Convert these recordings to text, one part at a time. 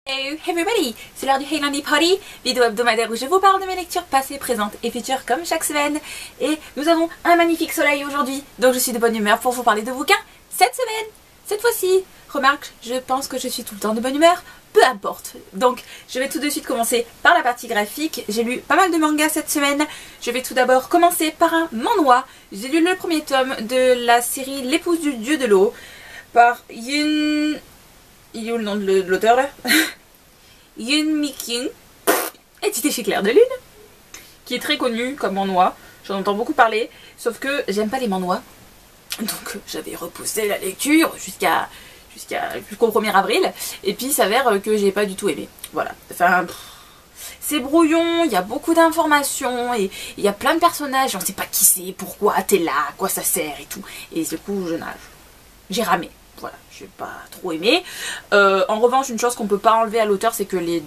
Hey everybody, c'est l'heure du Hey Lundi Party, vidéo hebdomadaire où je vous parle de mes lectures passées, présentes et futures comme chaque semaine. Et nous avons un magnifique soleil aujourd'hui, donc je suis de bonne humeur pour vous parler de bouquins cette semaine. Cette fois-ci, remarque, je pense que je suis tout le temps de bonne humeur, peu importe. Donc je vais tout de suite commencer par la partie graphique. J'ai lu pas mal de mangas cette semaine. Je vais tout d'abord commencer par un manhwa. J'ai lu le premier tome de la série L'épouse du dieu de l'eau par Yoon... Il est où le nom de l'auteur là? Yoon Mi-kyung, édité chez Clair de Lune, qui est très connu comme manhwa. J'en entends beaucoup parler, sauf que j'aime pas les manhwas. Donc j'avais repoussé la lecture jusqu'au 1er avril. Et puis il s'avère que j'ai pas du tout aimé. Voilà. Enfin, c'est brouillon, il y a beaucoup d'informations, et il y a plein de personnages, on sait pas qui c'est, pourquoi, t'es là, à quoi ça sert et tout. Et du coup, j'ai ramé. Voilà, j'ai pas trop aimé. En revanche, une chose qu'on peut pas enlever à l'auteur, c'est que les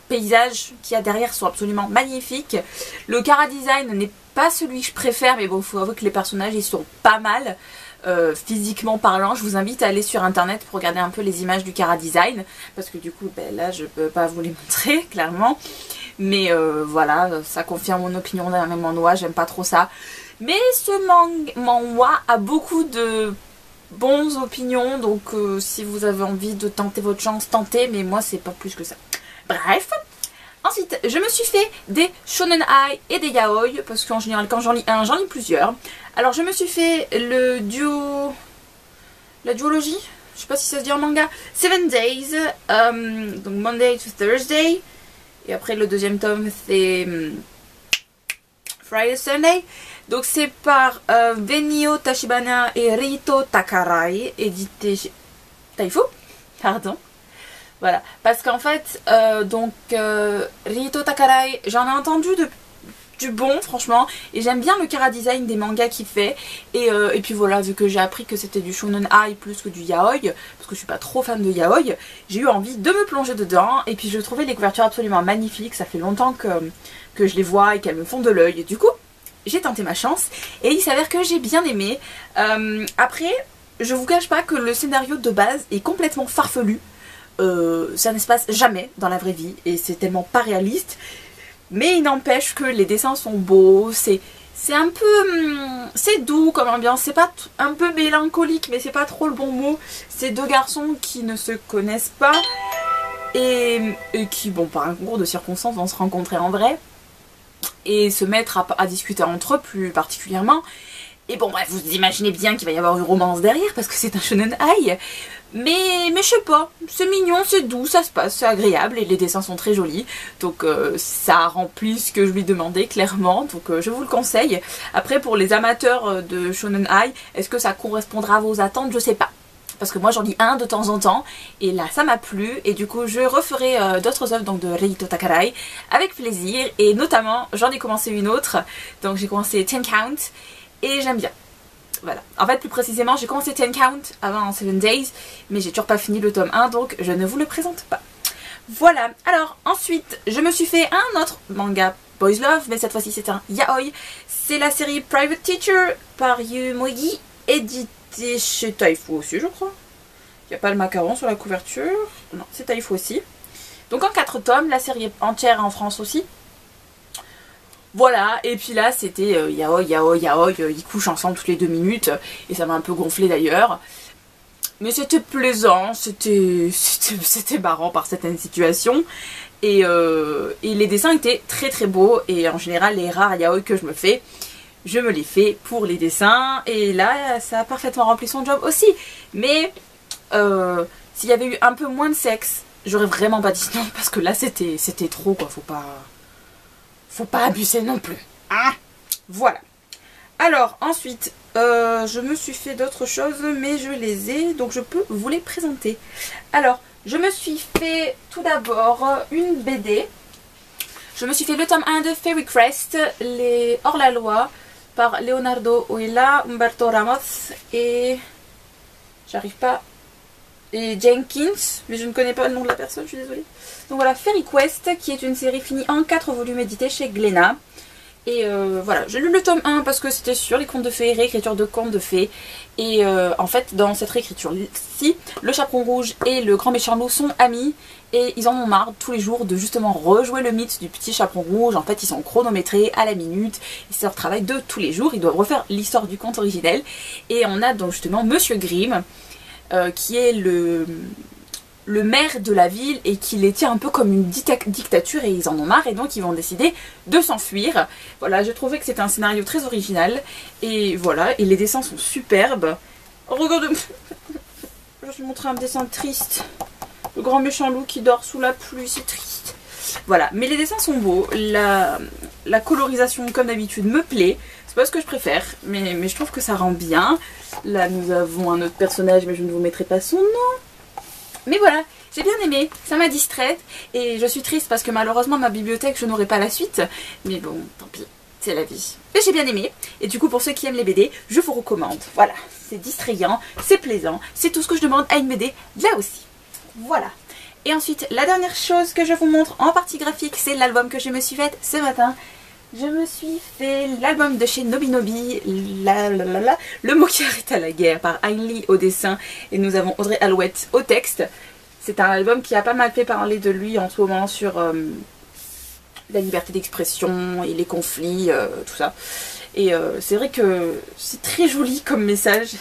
paysages qu'il y a derrière sont absolument magnifiques. Le chara-design n'est pas celui que je préfère, mais bon, faut avouer que les personnages, ils sont pas mal. Physiquement parlant, je vous invite à aller sur internet pour regarder un peu les images du chara-design, parce que du coup, ben, là, je peux pas vous les montrer, clairement. Mais voilà, ça confirme mon opinion d'un manhwa, j'aime pas trop ça. Mais ce manhwa a beaucoup de bonnes opinions, donc si vous avez envie de tenter votre chance, tentez, mais moi c'est pas plus que ça. Bref, ensuite je me suis fait des shonen ai et des yaoi, parce qu'en général quand j'en lis un, j'en lis plusieurs. Alors je me suis fait la duologie, je sais pas si ça se dit en manga, 7 Days, donc Monday to Thursday, et après le deuxième tome c'est Friday Sunday. Donc c'est par Benio Tachibana et Rito Takarai, édité chez Taifo. Pardon. Voilà. Parce qu'en fait, Rito Takarai, j'en ai entendu du bon, franchement. Et j'aime bien le chara-design des mangas qu'il fait. Et puis voilà, vu que j'ai appris que c'était du shonen ai plus que du yaoi, parce que je suis pas trop fan de yaoi, j'ai eu envie de me plonger dedans. Et puis je trouvais les couvertures absolument magnifiques. Ça fait longtemps que je les vois et qu'elles me font de l'œil. Et du coup, j'ai tenté ma chance et il s'avère que j'ai bien aimé. Après, je vous cache pas que le scénario de base est complètement farfelu. Ça ne se passe jamais dans la vraie vie et c'est tellement pas réaliste. Mais il n'empêche que les dessins sont beaux, c'est un peu... c'est doux comme ambiance, c'est pas un peu mélancolique mais c'est pas trop le bon mot. C'est deux garçons qui ne se connaissent pas et qui, bon, par un concours de circonstances vont se rencontrer en vrai et se mettre à discuter entre eux plus particulièrement. Et bon bref, vous imaginez bien qu'il va y avoir une romance derrière parce que c'est un shonen ai. Mais je sais pas, c'est mignon, c'est doux, ça se passe, c'est agréable et les dessins sont très jolis. Donc ça remplit ce que je lui demandais clairement, donc je vous le conseille. Après pour les amateurs de shonen ai, est-ce que ça correspondra à vos attentes? Je sais pas. Parce que moi j'en lis un de temps en temps et là ça m'a plu et du coup je referai d'autres œuvres donc de Rito Takarai avec plaisir et notamment j'en ai commencé une autre, donc j'ai commencé 10 Count et j'aime bien. Voilà, en fait plus précisément j'ai commencé 10 Count avant 7 Days mais j'ai toujours pas fini le tome 1 donc je ne vous le présente pas. Voilà, alors ensuite je me suis fait un autre manga Boys Love mais cette fois-ci c'est un yaoi, c'est la série Private Teacher par Yu Moegi, édité chez Taifo aussi je crois. Il n'y a pas le macaron sur la couverture. Non, c'est Taifo aussi. Donc en 4 tomes, la série est entière en France aussi. Voilà, et puis là c'était yaoi, ils couchent ensemble toutes les 2 minutes. Et ça m'a un peu gonflé d'ailleurs. Mais c'était plaisant, c'était marrant par certaines situations. Et les dessins étaient très très beaux. Et en général les rares yaoi que je me fais, je me les fais pour les dessins et là ça a parfaitement rempli son job aussi. Mais s'il y avait eu un peu moins de sexe, j'aurais vraiment pas dit non parce que là c'était trop quoi, faut pas abuser non plus. Hein, voilà. Alors ensuite je me suis fait d'autres choses mais je les ai donc je peux vous les présenter. Alors je me suis fait tout d'abord une BD. Je me suis fait le tome 1 de Fairy Crest, les hors-la-loi, par Leonardo Oila, Humberto Ramos et... j'arrive pas... et Jenkins, mais je ne connais pas le nom de la personne, je suis désolée. Donc voilà, Fairy Quest, qui est une série finie en 4 volumes éditée chez Glénat. Et voilà, j'ai lu le tome 1 parce que c'était sur les contes de fées, réécriture de contes de fées. Et en fait, dans cette réécriture-ci, le chaperon rouge et le grand méchant loup sont amis. et ils en ont marre tous les jours de justement rejouer le mythe du petit chaperon rouge. En fait ils sont chronométrés à la minute, et c'est leur travail de tous les jours, ils doivent refaire l'histoire du conte originel. Et on a donc justement Monsieur Grimm qui est le maire de la ville et qui les tient un peu comme une dictature, et ils en ont marre et donc ils vont décider de s'enfuir. Voilà, j'ai trouvé que c'était un scénario très original et voilà, et les dessins sont superbes. Oh, regardez, je vais vous montrer un dessin triste. Le grand méchant loup qui dort sous la pluie, c'est triste. Voilà, mais les dessins sont beaux, la colorisation comme d'habitude me plaît. C'est pas ce que je préfère, mais je trouve que ça rend bien. Là nous avons un autre personnage, mais je ne vous mettrai pas son nom. Mais voilà, j'ai bien aimé, ça m'a distraite et je suis triste parce que malheureusement ma bibliothèque je n'aurai pas la suite. Mais bon, tant pis, c'est la vie. Mais j'ai bien aimé et du coup pour ceux qui aiment les BD, je vous recommande. Voilà, c'est distrayant, c'est plaisant, c'est tout ce que je demande à une BD là aussi. Voilà. Et ensuite, la dernière chose que je vous montre en partie graphique, c'est l'album que je me suis fait ce matin. Je me suis fait l'album de chez Nobinobi, Le mot qui arrête à la guerre, par Ain Lee au dessin, et nous avons Audrey Alouette au texte. C'est un album qui a pas mal fait parler de lui en ce moment sur la liberté d'expression et les conflits, tout ça. Et c'est vrai que c'est très joli comme message.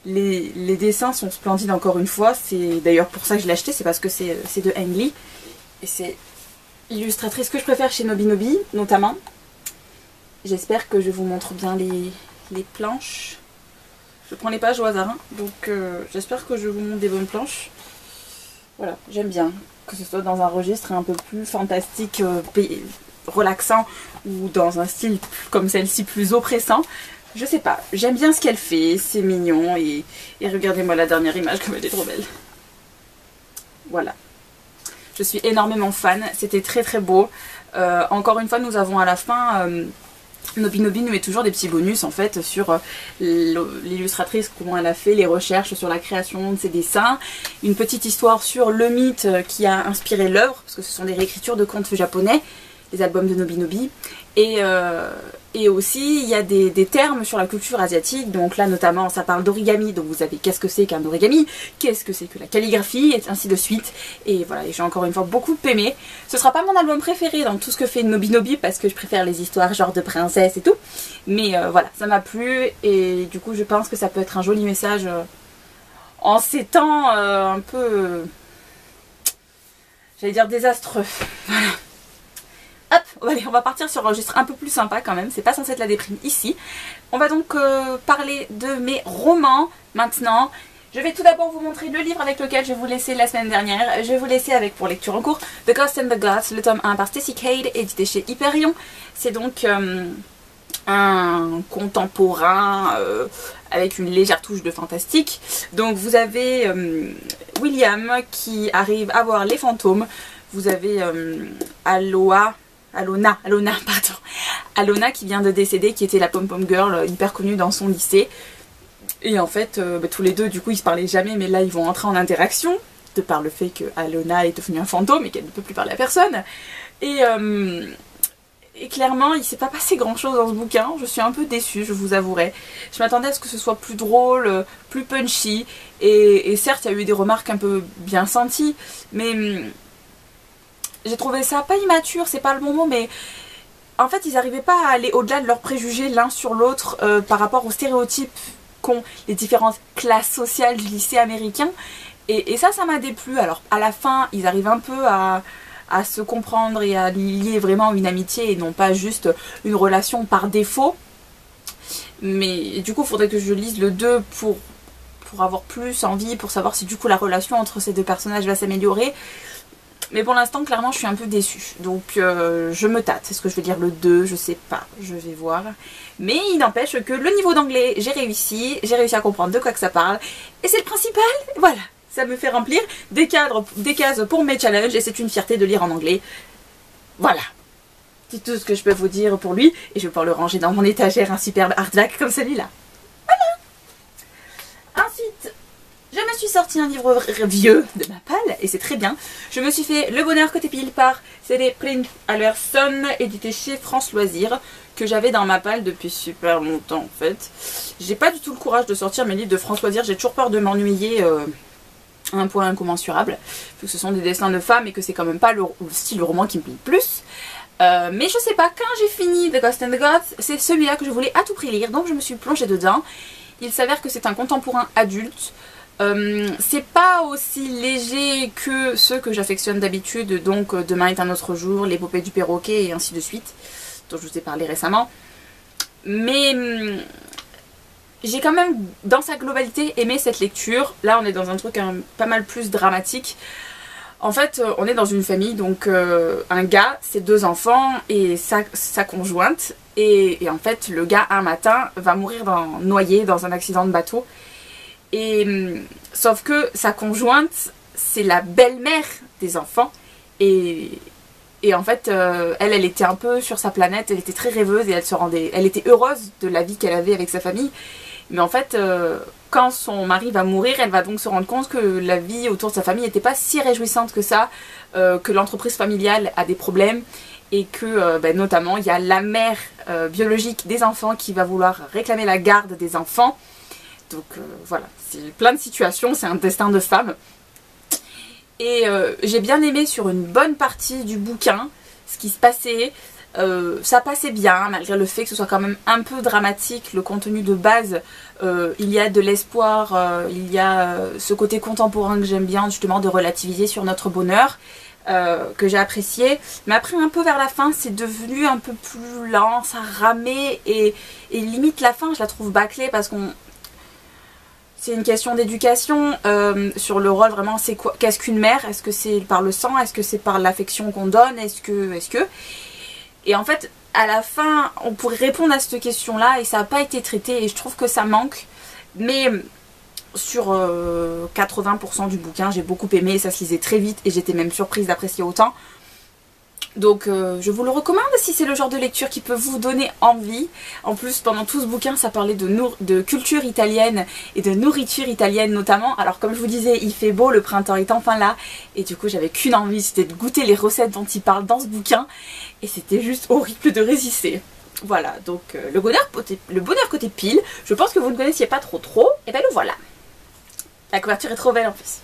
Les dessins sont splendides encore une fois. C'est d'ailleurs pour ça que je l'ai acheté, c'est parce que c'est de Ain Lee. Et c'est l'illustratrice que je préfère chez Nobinobi, notamment. J'espère que je vous montre bien les planches. Je prends les pages au hasard, hein, donc j'espère que je vous montre des bonnes planches. Voilà, j'aime bien que ce soit dans un registre un peu plus fantastique, relaxant, ou dans un style comme celle-ci plus oppressant. Je sais pas, j'aime bien ce qu'elle fait, c'est mignon, et regardez-moi la dernière image comme elle est trop belle. Voilà. Je suis énormément fan, c'était très très beau. Encore une fois, nous avons à la fin... Nobinobi nous met toujours des petits bonus en fait sur l'illustratrice, comment elle a fait les recherches sur la création de ses dessins, une petite histoire sur le mythe qui a inspiré l'œuvre, parce que ce sont des réécritures de contes japonais, les albums de Nobinobi, et aussi il y a des termes sur la culture asiatique. Donc là notamment ça parle d'origami, donc vous savez qu'est-ce que c'est qu'un origami, qu'est-ce que c'est que la calligraphie, et ainsi de suite. Et voilà, j'ai encore une fois beaucoup aimé. Ce sera pas mon album préféré dans tout ce que fait Nobinobi, parce que je préfère les histoires genre de princesse et tout, mais voilà, ça m'a plu, et du coup je pense que ça peut être un joli message en ces temps un peu, j'allais dire désastreux. Voilà. Hop, allez, on va partir sur un registre un peu plus sympa quand même, c'est pas censé être la déprime ici. On va donc parler de mes romans maintenant. Je vais tout d'abord vous montrer le livre avec lequel je vous laissais la semaine dernière. Je vais vous laisser avec, pour lecture en cours, The Ghost and the Glass, le tome 1 par Stacy Cade, édité chez Hyperion. C'est donc un contemporain avec une légère touche de fantastique. Donc vous avez William qui arrive à voir les fantômes. Vous avez Alona, pardon. Alona qui vient de décéder, qui était la pom-pom girl hyper connue dans son lycée. Et en fait, tous les deux, du coup, ils se parlaient jamais, mais là, ils vont entrer en interaction, de par le fait que Alona est devenue un fantôme et qu'elle ne peut plus parler à personne. Et clairement, il s'est pas passé grand-chose dans ce bouquin. Je suis un peu déçue, je vous avouerai. Je m'attendais à ce que ce soit plus drôle, plus punchy. Et certes, il y a eu des remarques un peu bien senties, mais... j'ai trouvé ça pas immature, c'est pas le bon mot, mais en fait ils n'arrivaient pas à aller au-delà de leurs préjugés l'un sur l'autre par rapport aux stéréotypes qu'ont les différentes classes sociales du lycée américain. Et ça m'a déplu. Alors à la fin ils arrivent un peu à se comprendre et à lier vraiment une amitié et non pas juste une relation par défaut. Mais du coup il faudrait que je lise le 2 pour avoir plus envie, pour savoir si du coup la relation entre ces deux personnages va s'améliorer. Mais pour l'instant, clairement, je suis un peu déçue. Donc, je me tâte. Est-ce que je vais lire le 2? Je sais pas. Je vais voir. Mais il n'empêche que le niveau d'anglais, j'ai réussi. J'ai réussi à comprendre de quoi que ça parle. Et c'est le principal. Voilà. Ça me fait remplir des cases pour mes challenges. Et c'est une fierté de lire en anglais. Voilà. C'est tout ce que je peux vous dire pour lui. Et je vais pouvoir le ranger dans mon étagère, un superbe hardback comme celui-là. Voilà. Ensuite... je me suis sorti un livre vieux de ma palle, et c'est très bien. Je me suis fait Le Bonheur Côté Pile par C.D. Prince Allerson, édité chez France Loisirs, que j'avais dans ma palle depuis super longtemps en fait. J'ai pas du tout le courage de sortir mes livres de France Loisirs, j'ai toujours peur de m'ennuyer un point incommensurable, vu que ce sont des dessins de femmes et que c'est quand même pas le style de roman qui me plaît le plus. Mais je sais pas, quand j'ai fini The Ghost and the Gods, c'est celui-là que je voulais à tout prix lire, donc je me suis plongée dedans. Il s'avère que c'est un contemporain adulte. C'est pas aussi léger que ceux que j'affectionne d'habitude, donc Demain est un autre jour, L'épopée du perroquet et ainsi de suite, dont je vous ai parlé récemment. Mais j'ai quand même, dans sa globalité, aimé cette lecture. Là, on est dans un truc pas mal plus dramatique. En fait, on est dans une famille, donc un gars, ses 2 enfants et sa conjointe. Et en fait, le gars, un matin, va mourir noyé dans un accident de bateau. Et sauf que sa conjointe, c'est la belle-mère des enfants. Et en fait, elle était un peu sur sa planète, elle était très rêveuse et elle était heureuse de la vie qu'elle avait avec sa famille. Mais en fait, quand son mari va mourir, elle va donc se rendre compte que la vie autour de sa famille n'était pas si réjouissante que ça, que l'entreprise familiale a des problèmes et que notamment il y a la mère biologique des enfants qui va vouloir réclamer la garde des enfants. Donc voilà, c'est plein de situations, c'est un destin de femme. Et j'ai bien aimé sur une bonne partie du bouquin ce qui se passait. Ça passait bien, malgré le fait que ce soit quand même un peu dramatique. Le contenu de base, il y a de l'espoir, il y a ce côté contemporain que j'aime bien, justement, de relativiser sur notre bonheur, que j'ai apprécié. Mais après, un peu vers la fin, c'est devenu un peu plus lent, ça ramait, et limite la fin, je la trouve bâclée parce qu'on... C'est une question d'éducation sur le rôle vraiment, c'est quoi, qu'est-ce qu'une mère? Est-ce que c'est par le sang? Est-ce que c'est par l'affection qu'on donne? Est-ce que... Et en fait, à la fin, on pourrait répondre à cette question-là et ça n'a pas été traité et je trouve que ça manque. Mais sur 80% du bouquin, j'ai beaucoup aimé, ça se lisait très vite et j'étais même surprise d'apprécier autant. Donc je vous le recommande si c'est le genre de lecture qui peut vous donner envie. En plus, pendant tout ce bouquin, ça parlait de culture italienne et de nourriture italienne notamment. Alors comme je vous disais, il fait beau, le printemps est enfin là. Et du coup, j'avais qu'une envie, c'était de goûter les recettes dont il parle dans ce bouquin. Et c'était juste horrible de résister. Voilà, donc le bonheur côté pile, je pense que vous ne connaissiez pas trop. Et ben le voilà. La couverture est trop belle en plus.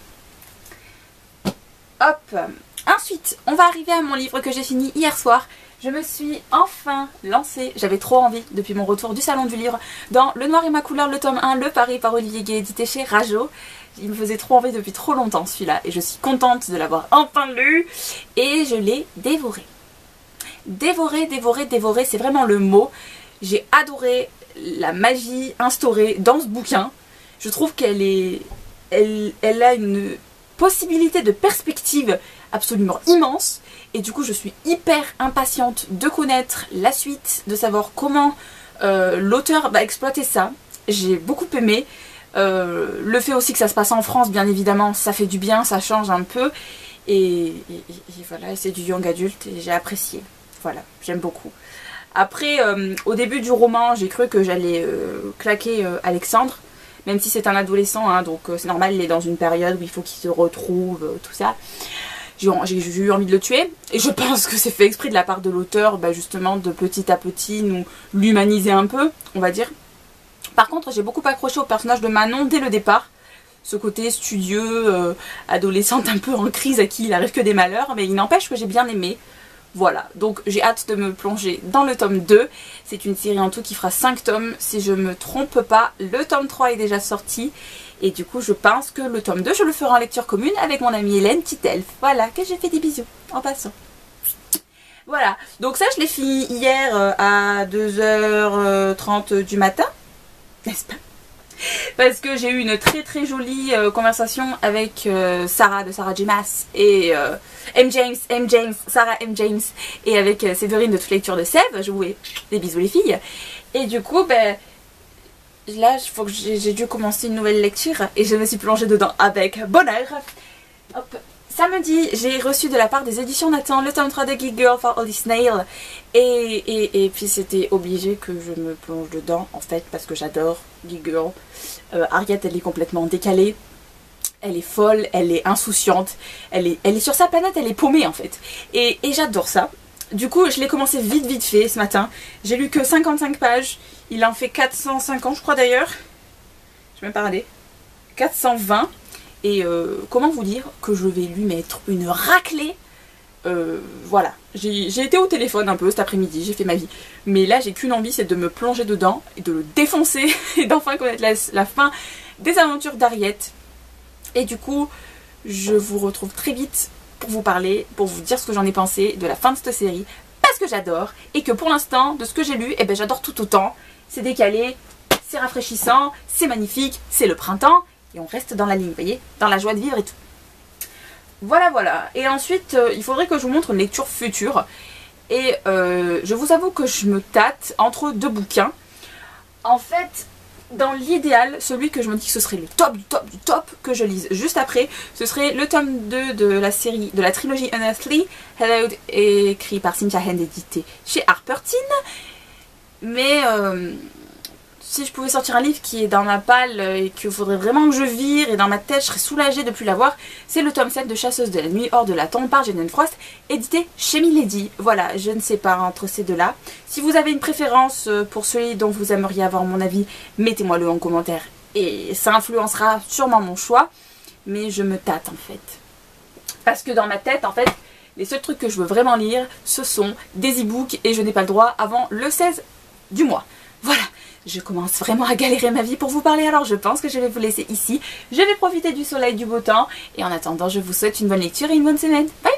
Hop. Ensuite, on va arriver à mon livre que j'ai fini hier soir. Je me suis enfin lancée, j'avais trop envie depuis mon retour du salon du livre, dans Le Noir et ma couleur, le tome 1, Le Paris par Olivier Gay, édité chez Rajo. Il me faisait trop envie depuis trop longtemps celui-là et je suis contente de l'avoir enfin lu et je l'ai dévoré. Dévoré, c'est vraiment le mot. J'ai adoré la magie instaurée dans ce bouquin. Je trouve qu'elle a une possibilité de perspective absolument immense et du coup je suis hyper impatiente de connaître la suite, de savoir comment l'auteur va exploiter ça. J'ai beaucoup aimé le fait aussi que ça se passe en France, bien évidemment, ça fait du bien, ça change un peu et voilà, c'est du young adulte et j'ai apprécié. Voilà, j'aime beaucoup. Après, au début du roman, j'ai cru que j'allais claquer Alexandre, même si c'est un adolescent, hein, donc c'est normal, il est dans une période où il faut qu'il se retrouve, tout ça. J'ai eu envie de le tuer, et je pense que c'est fait exprès de la part de l'auteur, justement, de petit à petit nous l'humaniser un peu, on va dire. Par contre, j'ai beaucoup accroché au personnage de Manon dès le départ. Ce côté studieux, adolescente un peu en crise à qui il arrive que des malheurs, mais il n'empêche que j'ai bien aimé. Voilà, donc j'ai hâte de me plonger dans le tome 2. C'est une série en tout qui fera 5 tomes, si je me trompe pas. Le tome 3 est déjà sorti. Et du coup, je pense que le tome 2, je le ferai en lecture commune avec mon amie Hélène, petite elfe. Voilà, que j'ai fait des bisous, en passant. Voilà, donc ça, je l'ai fini hier à 2h30 du matin, n'est-ce pas? Parce que j'ai eu une très jolie conversation avec Sarah de Sarah J. Maas et Sarah M. James et avec Séverine de Toute Lecture de Sèvres. Je vous fais des bisous les filles. Et du coup, là, j'ai dû commencer une nouvelle lecture et je me suis plongée dedans avec bonheur. Hop. Samedi, j'ai reçu de la part des éditions Nathan le tome 3 de Geek Girl for Holly Snail et puis c'était obligé que je me plonge dedans en fait parce que j'adore Geek Girl. Harriet, elle est complètement décalée, elle est folle, elle est insouciante, elle est sur sa planète, elle est paumée en fait et j'adore ça. Du coup je l'ai commencé vite fait ce matin, j'ai lu que 55 pages, il en fait 450 je crois d'ailleurs, je vais même pas regarder, 420. Et comment vous dire que je vais lui mettre une raclée. Voilà, j'ai été au téléphone un peu cet après-midi, j'ai fait ma vie. Mais là j'ai qu'une envie, c'est de me plonger dedans et de le défoncer et d'enfin connaître la fin des aventures d'Harriet. Et du coup, je vous retrouve très vite pour vous parler, pour vous dire ce que j'en ai pensé de la fin de cette série. Parce que j'adore, et que pour l'instant, de ce que j'ai lu, eh ben, j'adore tout autant. C'est décalé, c'est rafraîchissant, c'est magnifique, c'est le printemps, et on reste dans la ligne, vous voyez, dans la joie de vivre et tout. Voilà, voilà. Et ensuite, il faudrait que je vous montre une lecture future. Et je vous avoue que je me tâte entre deux bouquins. En fait, dans l'idéal, celui que je me dis que ce serait le top du top du top que je lise juste après, ce serait le tome 2 de la série, de la trilogie Unearthly, Hello, écrit par Cynthia Hand, édité chez Harper Teen. Mais si je pouvais sortir un livre qui est dans ma palle et qu'il faudrait vraiment que je vire et dans ma tête je serais soulagée de ne plus l'avoir, c'est le tome 7 de Chasseuse de la nuit hors de la tombe par Jane Frost, édité chez Milady. Voilà, je ne sais pas entre ces deux-là. Si vous avez une préférence pour celui dont vous aimeriez avoir mon avis, mettez-moi le en commentaire et ça influencera sûrement mon choix. Mais je me tâte en fait. Parce que dans ma tête, en fait, les seuls trucs que je veux vraiment lire, ce sont des e-books et je n'ai pas le droit avant le 16 du mois. Voilà. Je commence vraiment à galérer ma vie pour vous parler, alors je pense que je vais vous laisser ici. Je vais profiter du soleil, du beau temps, et en attendant, je vous souhaite une bonne lecture et une bonne semaine. Bye!